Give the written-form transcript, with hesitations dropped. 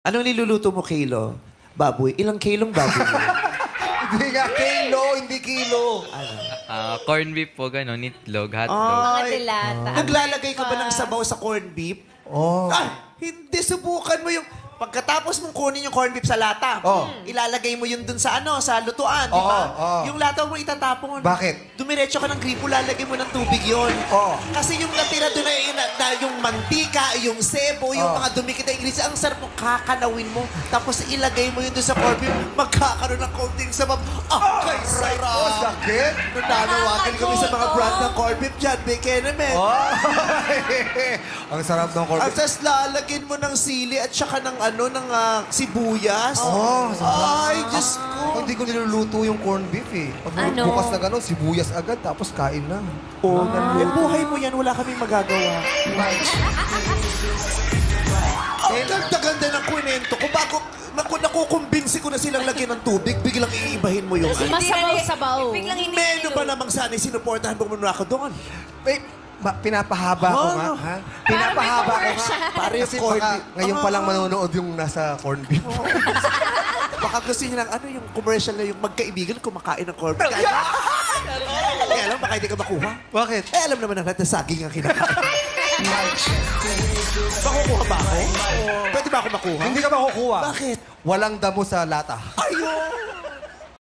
Anong niluluto mo, Kilo? Baboy? Ilang kilong baboy? Hindi nga, kilo, hindi kilo. Corn beef po, gano'n, itlog, hotdog. Mga dilata. Naglalagay ka ba ng sabaw sa corned beef? Oh. Hindi. Subukan mo yung... Pagkatapos mong kunin yung corned beef sa lata, ilalagay mo yun dun sa sa lutuan, di ba? Yung lata mo itatapon. Bakit? Dumiretso ka ng gripo, lalagay mo ng tubig yun. Kasi yung natira dun na yung mantika, yung sebo, yung mga dumikit na ingredients, ang sarap mo, kakanawin mo. Tapos ilagay mo yun dun sa corned beef, magkakaroon ng konting sabab. Kay sarap! Sakit? Nanawagan kami sa mga brand ng corned beef dyan, Bekenemen. Ang sarap ng corned At beef. tapos lalagyan mo ng sili at saka ng sibuyas. Ay, Diyos ko. Hindi ko niluluto yung corned beef eh. Pag bukas na gano'n, sibuyas agad, tapos kain na. Buhay mo yan, wala kaming magagawa. Ang ganda-ganda ng kwento ko. Bago nakukumbinsi ko na silang lagyan ng tubig, biglang iibahin mo yung Masabaw-sabaw. Meno ba namang sana sinuportahan mo muna ako doon? Pinapahaba ko nga, ha? Pinapahaba ko nga. Para yung Kasi corned baka beef. ngayon pa lang manonood yung nasa corned beef. Baka gusto niyo lang, yung commercial na yung magkaibigan kumakain ng corned beef. Kaya alam, baka hindi ka makuha. Bakit? Alam naman na natin saging ang kinakain. Makukuha ba ako? Pwede ba ako makuha? Hindi ka makukuha. Bakit? Walang damo sa lata. Ayun!